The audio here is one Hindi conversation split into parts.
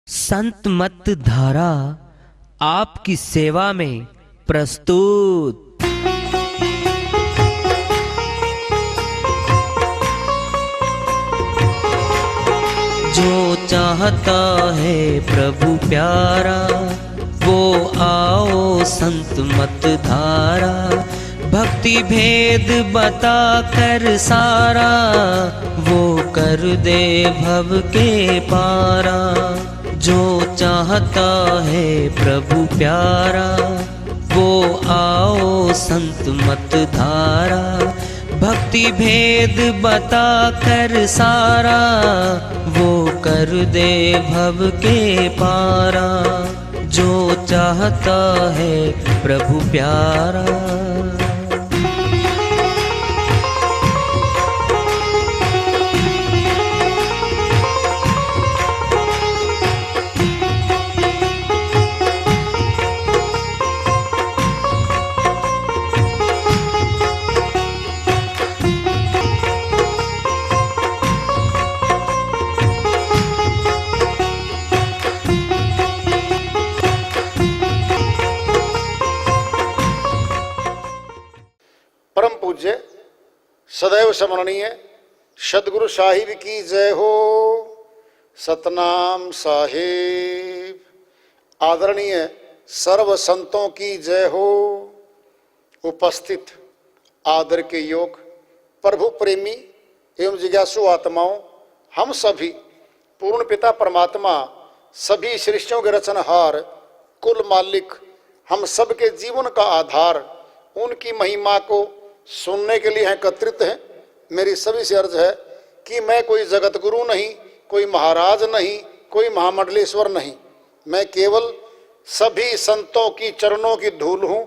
संत मत धारा आपकी सेवा में प्रस्तुत। जो चाहता है प्रभु प्यारा वो आओ संत मत धारा। भक्ति भेद बता कर सारा वो कर दे भव के पारा। जो चाहता है प्रभु प्यारा वो आओ संत मत धारा। भक्ति भेद बता कर सारा वो कर दे भव के पारा। जो चाहता है प्रभु प्यारा। परम पूज्य सदैव स्मरणीय सदगुरु साहिब की जय हो। सतनाम साहिब। आदरणीय सर्व संतों की जय हो। उपस्थित आदर के योग प्रभु प्रेमी एवं जिज्ञासु आत्माओं, हम सभी पूर्ण पिता परमात्मा सभी सृष्टियों के रचनहार कुल मालिक हम सबके जीवन का आधार उनकी महिमा को सुनने के लिए एकत्रित हैं। मेरी सभी से अर्ज है कि मैं कोई जगत गुरु नहीं, कोई महाराज नहीं, कोई महामंडलेश्वर नहीं। मैं केवल सभी संतों की चरणों की धूल हूँ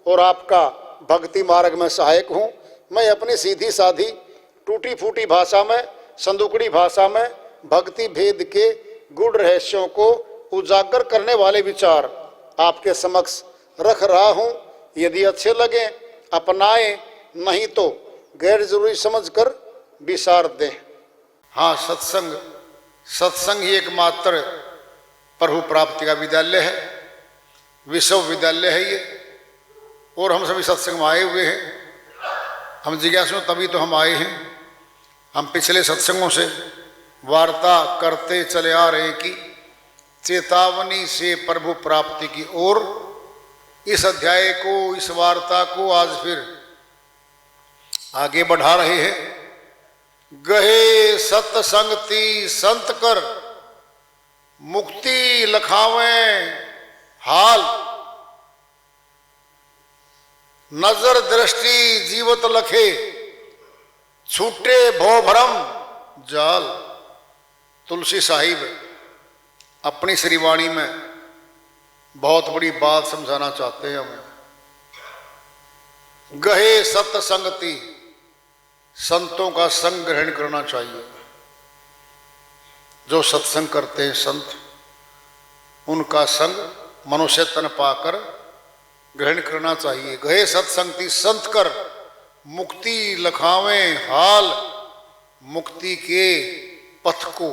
और आपका भक्ति मार्ग में सहायक हूँ। मैं अपनी सीधी साधी टूटी फूटी भाषा में, संदुकड़ी भाषा में भक्ति भेद के गूढ़ रहस्यों को उजागर करने वाले विचार आपके समक्ष रख रहा हूँ। यदि अच्छे लगे अपनाएं, नहीं तो गैर जरूरी समझकर विसार दें। हाँ, सत्संग ही एकमात्र प्रभु प्राप्ति का विद्यालय है, विश्वविद्यालय है ये। और हम सभी सत्संग में आए हुए हैं। हम जिज्ञासु तभी तो हम आए हैं। हम पिछले सत्संगों से वार्ता करते चले आ रहे कि चेतावनी से प्रभु प्राप्ति की ओर। इस अध्याय को, इस वार्ता को आज फिर आगे बढ़ा रहे हैं। गहे सत्संगति संत कर मुक्ति लखावें हाल। नजर दृष्टि जीवत लखे छूटे भो भरम जाल। तुलसी साहिब अपनी श्रीवाणी में बहुत बड़ी बात समझाना चाहते हैं हमें। गहे सत्संगति, संतों का संग ग्रहण करना चाहिए। जो सत्संग करते हैं संत, उनका संग मनुष्य तन पाकर ग्रहण करना चाहिए। गहे सत्संगति संत कर मुक्ति लखावें हाल। मुक्ति के पथ को,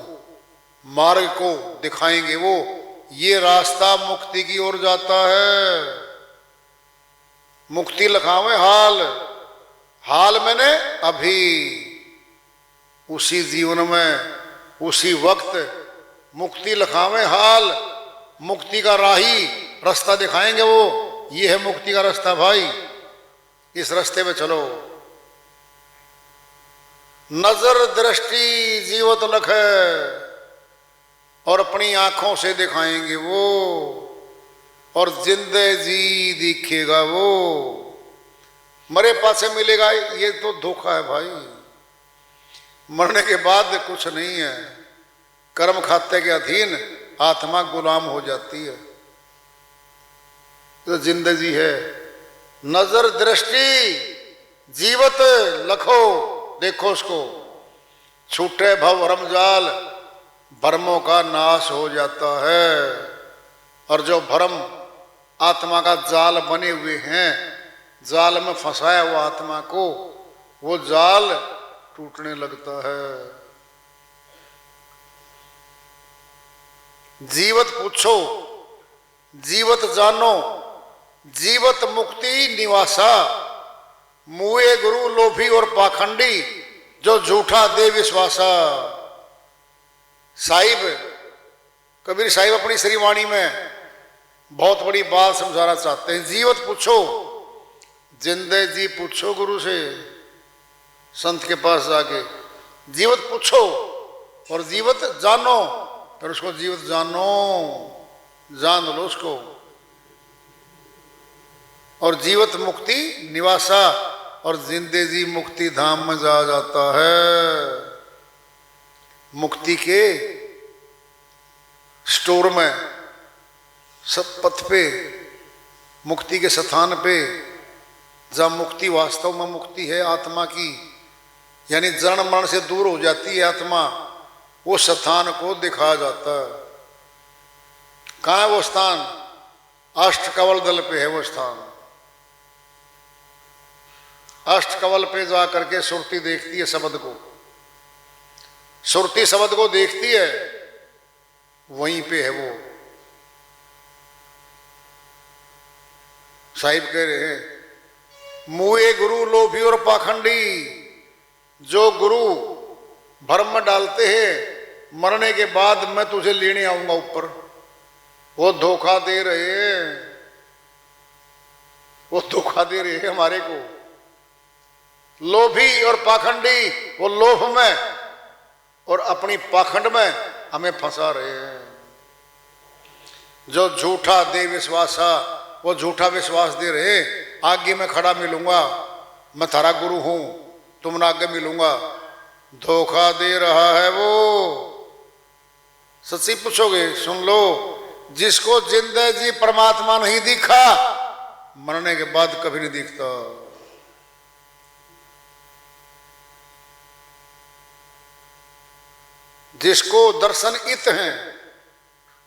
मार्ग को दिखाएंगे वो। ये रास्ता मुक्ति की ओर जाता है। मुक्ति लखावें हाल। हाल मैंने अभी, उसी जीवन में, उसी वक्त मुक्ति लखावें हाल। मुक्ति का राही रास्ता दिखाएंगे वो। ये है मुक्ति का रास्ता भाई, इस रास्ते में चलो। नजर दृष्टि जीवत लखे, और अपनी आंखों से दिखाएंगे वो। और जिंदे जी दिखेगा वो। मरे पासे मिलेगा, ये तो धोखा है भाई। मरने के बाद कुछ नहीं है। कर्म खाते के अधीन आत्मा गुलाम हो जाती है। तो जिंदगी है। नजर दृष्टि जीवत लखो, देखो उसको। छूटे भव रमजाल, भरमों का नाश हो जाता है। और जो भरम आत्मा का जाल बने हुए हैं, जाल में फंसाया हुआ आत्मा को, वो जाल टूटने लगता है। जीवत पूछो जीवत जानो, जीवत मुक्ति निवासा। मुए गुरु लोभी और पाखंडी, जो झूठा दे विश्वासा। साहिब कबीर साहिब अपनी श्री वाणी में बहुत बड़ी बात समझाना चाहते हैं। जीवत पूछो, जिंदे जी पूछो गुरु से, संत के पास जाके जीवत पूछो, और जीवत जानो, फिर उसको जीवत जानो, जान लो उसको। और जीवत मुक्ति निवासा, और जिंदे जी मुक्ति धाम में जा जाता है। मुक्ति के स्टोर में, सब पथ पे, मुक्ति के स्थान पे, जहाँ मुक्ति वास्तव में मुक्ति है आत्मा की, यानी जन्म मरण से दूर हो जाती है आत्मा, वो स्थान को दिखाया जाता है। कहाँ है वो स्थान? अष्टकवल दल पे है वो स्थान। अष्टकवल पे जा करके सुरती देखती है शब्द को, सुरती शब्द को देखती है, वहीं पे है वो। साहिब कह रहे हैं, मुए गुरु लोभी और पाखंडी, जो गुरु भ्रम में डालते हैं मरने के बाद मैं तुझे लेने आऊंगा ऊपर, वो धोखा दे रहे हैं, वो धोखा दे रहे हैं हमारे को। लोभी और पाखंडी, वो लोभ में और अपनी पाखंड में हमें फंसा रहे हैं। जो झूठा दे विश्वासा, वो झूठा विश्वास दे रहे, आगे मैं खड़ा मिलूंगा, मैं थारा गुरु हूं, तुमने आगे मिलूंगा। धोखा दे रहा है वो। सच्ची पूछोगे, सुन लो, जिसको जिंदे जी परमात्मा नहीं दिखा, मरने के बाद कभी नहीं दिखता। जिसको दर्शन इत हैं,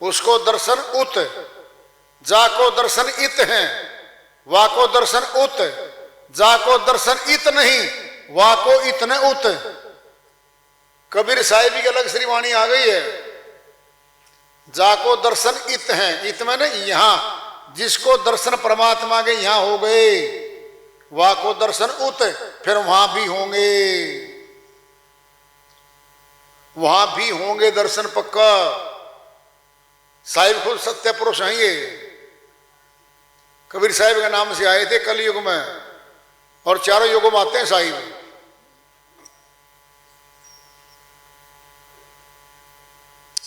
उसको दर्शन उत, जाको दर्शन इत हैं, वाको दर्शन उत, जाको दर्शन इत नहीं, वाको इतने उत। कबीर साहिब की अलग श्री वाणी आ गई है। जाको दर्शन इत हैं, इत में नहीं यहां, जिसको दर्शन परमात्मा के यहां हो गए, वाको दर्शन उत, फिर वहां भी होंगे, वहां भी होंगे दर्शन पक्का। साहिब खुद सत्य पुरुष हैं ये। कबीर साहिब के नाम से आए थे कलयुग में, और चारों युगों में आते हैं साहिब।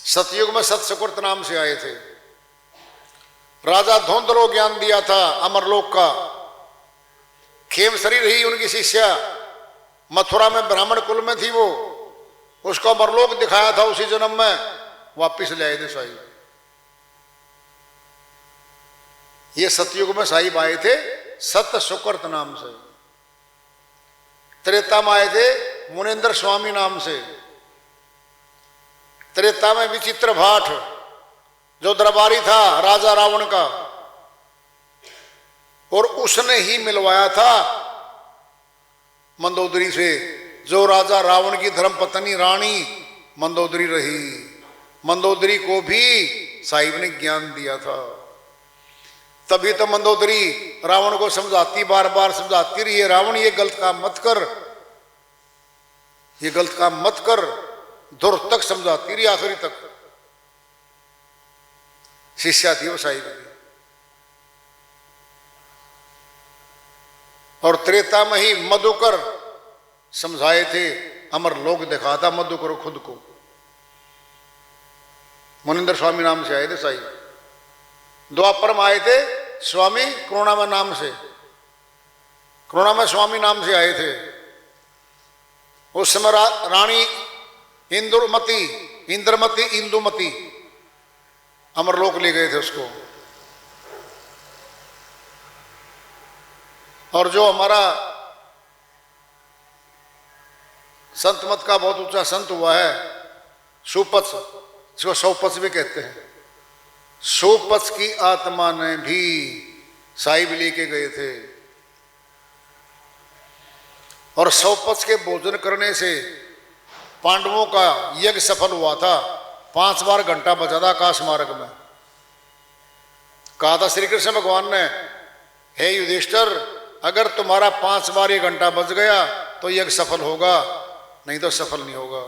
सतयुग में सत सुकृत नाम से आए थे। राजा धोंधलो ज्ञान दिया था अमरलोक का। खेमसरी रही उनकी शिष्या, मथुरा में ब्राह्मण कुल में थी वो, उसको अमरलोक दिखाया था उसी जन्म में, वापिस ले आए थे साहिब। ये सतयुग में साहिब आए थे सत सुकृत नाम से। त्रेता में आए थे मुनेन्द्र स्वामी नाम से। त्रेता में विचित्र भाट, जो दरबारी था राजा रावण का, और उसने ही मिलवाया था मंदोदरी से, जो राजा रावण की धर्मपत्नी रानी मंदोदरी रही। मंदोदरी को भी साहिब ने ज्ञान दिया था। तभी तो मंदोदरी रावण को समझाती, बार बार समझाती रही है, रावण ये गलत काम मत कर, ये गलत काम मत कर। दूर तक समझाती रही, आखिरी तक। शिष्या थी वो साहिब की। और त्रेता में ही मधुकर समझाए थे, अमर लोक दिखा था मधुकर खुद को। मुनिंदर स्वामी नाम से आए थे साहिब। द्वापर में आए थे स्वामी करुणामय नाम से, करुणामय स्वामी नाम से आए थे। उस समय रानी इंद्रमती इंदुमती अमरलोक ले गए थे उसको। और जो हमारा संत मत का बहुत ऊंचा संत हुआ है सुपच, इसको सौपच भी कहते हैं, सुपच की आत्मा ने भी साहिब लेके गए थे। और सौपच के भोजन करने से पांडवों का यज्ञ सफल हुआ था। 5 बार घंटा बजा था आकाश मार्ग में। कहा था श्री कृष्ण भगवान ने, हे युधिष्ठिर, अगर तुम्हारा 5 बार ये घंटा बज गया तो यज्ञ सफल होगा, नहीं तो सफल नहीं होगा।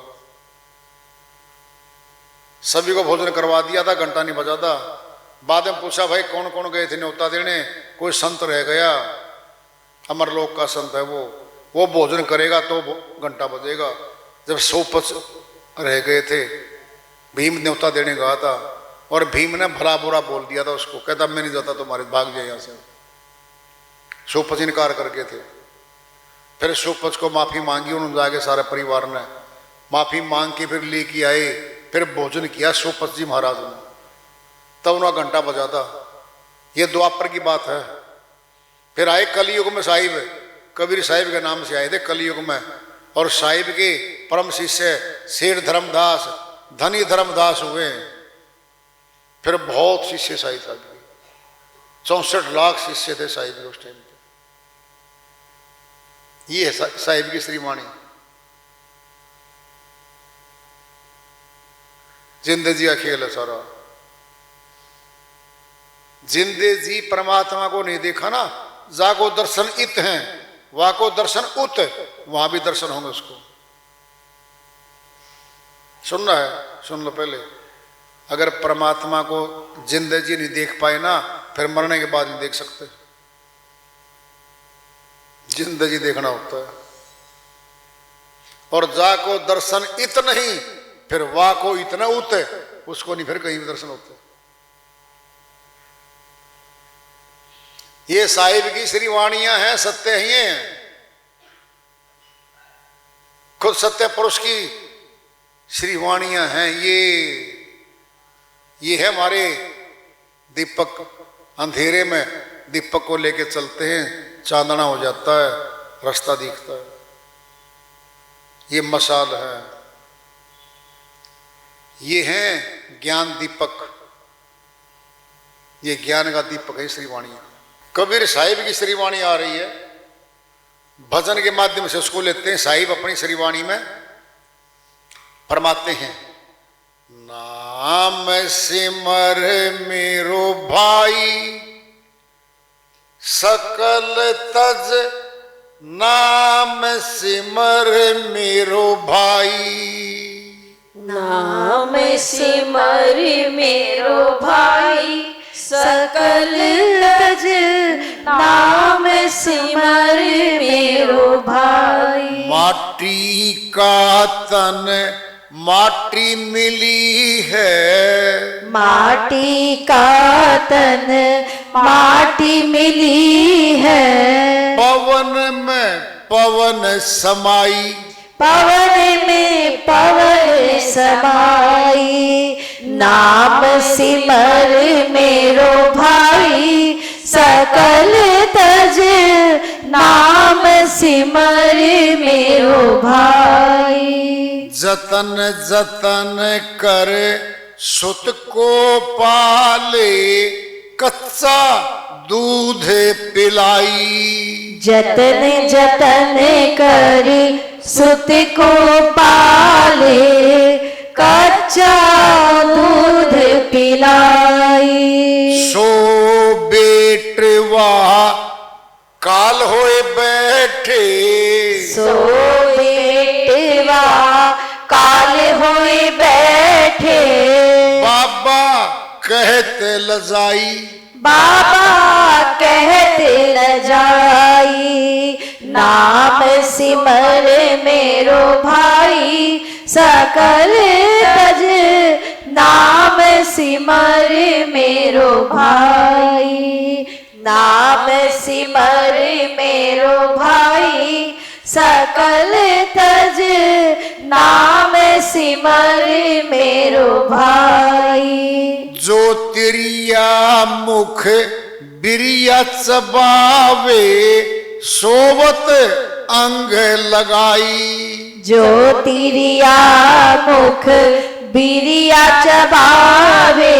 सभी को भोजन करवा दिया था, घंटा नहीं बजा था। बाद में पूछा, भाई कौन कौन गए थे न्योता देने? कोई संत रह गया, अमरलोक का संत है वो भोजन करेगा तो घंटा बजेगा। जब 100 रह गए थे, भीम न्योता देने गया था और भीम ने भला बुरा बोल दिया था उसको, कहता मैं नहीं जाता, तुम्हारे भाग जाए यहाँ से। 100 इनकार करके थे। फिर 100 को माफी मांगी उन्होंने, जाके सारे परिवार ने माफी मांग के फिर लेके आए, फिर भोजन किया 100 जी महाराज ने, तब उन्होंने घंटा बजा था। ये द्वापर की बात है। फिर आए कलयुग में साहिब, कबीर साहिब के नाम से आए थे कलयुग में, और साहिब के परम शिष्य शेर धर्मदास, धनी धर्मदास हुए। फिर बहुत शिष्य साहिब साहब के, 64 लाख शिष्य थे साहिब के उस टाइम पे। ये है साहिब की श्रीवाणी। जिंदगी का खेल है सारा। जिंदे जी परमात्मा को नहीं देखा ना, जाको दर्शन इत हैं, वाको दर्शन उत, वहां भी दर्शन होंगे उसको। सुनना है, सुन लो पहले। अगर परमात्मा को जिंदगी नहीं देख पाए ना, फिर मरने के बाद नहीं देख सकते। जिंदगी देखना होता है। और जाको दर्शन इत नहीं, फिर वाह को इतना उत, उसको नहीं फिर कहीं भी दर्शन होते। ये साहिब की श्रीवाणियां हैं, सत्य ही हैं। खुद सत्य पुरुष की श्रीवाणियां हैं ये है हमारे दीपक। अंधेरे में दीपक को लेके चलते हैं, चांदना हो जाता है, रास्ता दिखता है। ये मशाल है, ये हैं ज्ञान दीपक। ये ज्ञान का दीपक है श्रीवाणियां। कबीर साहिब की श्रीवाणी आ रही है, भजन के माध्यम से उसको लेते हैं। साहिब अपनी श्रीवाणी में फरमाते हैं, नाम सिमर मेरो भाई, सकल तज नाम सिमर मेरो भाई। नाम सिमर मेरो भाई, सकल तज नाम सिमर मेरो भाई। माटी का तन माटी मिली है, माटी का तन माटी मिली है। पवन में पवन समाई, पवन में पवन समाई। नाम सिमर मेरो भाई, सकल तज नाम सिमर मेरो भाई। जतन जतन कर सुत को पाले, कच्चा दूध पिलाई। जतन जतन कर सुत को पाले, कच्चा दूध पिलाई। सो बेटवा काल होए बैठे, सो बेटवा काल होए बैठे। बाबा कहते लजाई, बाबा कहते न जाई। नाम सिमर मेरो भाई, सकल तज नाम सिमर मेरो भाई। नाम सिमर मेरो भाई, सकल तज नाम सिमर मेरो भाई। जो तिरिया मुख बिरिया चबावे, सोवत अंग लगाई। जो तिरिया मुख बिरिया चबावे,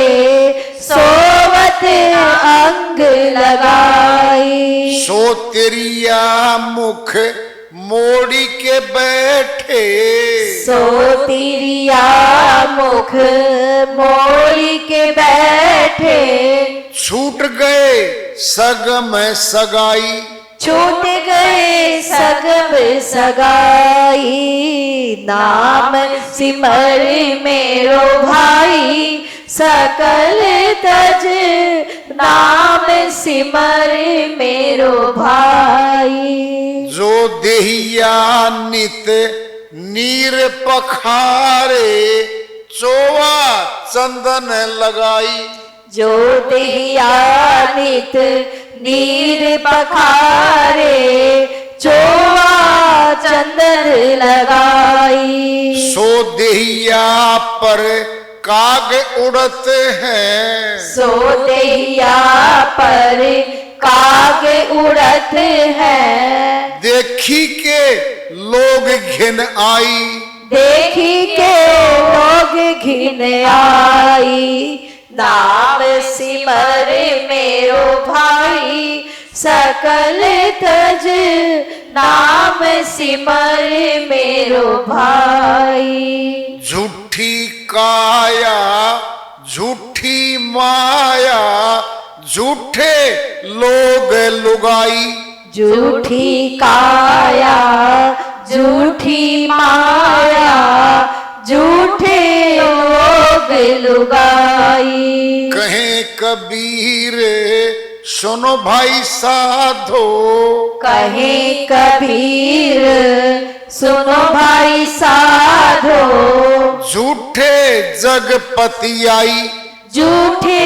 सोवत अंग लगाई। सो तिरिया मुख मोड़ी के बैठे, सो तिरिया मुख मोरी के बैठे, छूट गए सग में सगाई, छूट गए सगम सगाई, नाम सिमर मेरो भाई, सकल तज नाम सिमर मेरो भाई। जो देहिया नित नीर पखारे, चोवा चंदन लगाई, जो देहिया नित नीर पखारे, चोवा चंदन लगाई। सो देहिया पर काग उड़त हैं, सो देहिया पर काग उड़त हैं, देखी के लोग घिन आई, देखी के लोग घिन आई। नाम सिमर मेरो भाई, सकल तज नाम सिमर मेरो भाई। झूठी काया झूठी माया, झूठे लोग लुगाई, झूठी काया झूठी माया, झूठे लोग लुगाई। कहें कबीर सुनो भाई साधो, कहे कबीर सुनो भाई साधो, झूठे जगपति आई, झूठे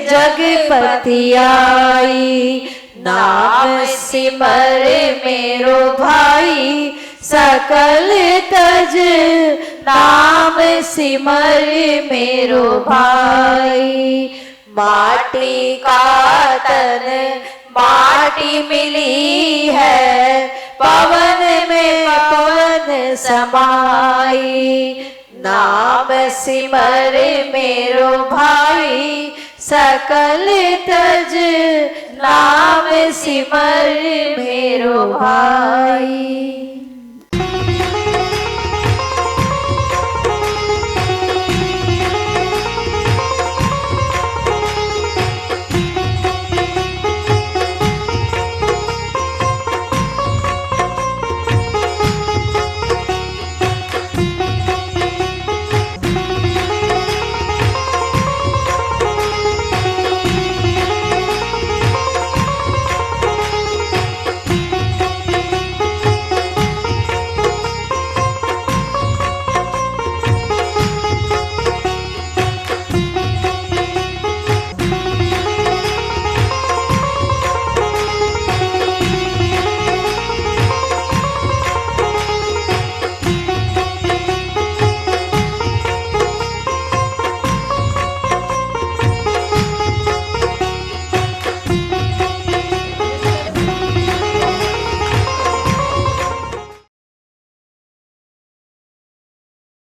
जगपति आई। नाम सिमर मेरो भाई, सकल तज नाम सिमर मेरो भाई। माटी का तन माटी मिली है, पवन में पवन समाई। नाम सिमर मेरो भाई, सकल तज नाम सिमर मेरो भाई।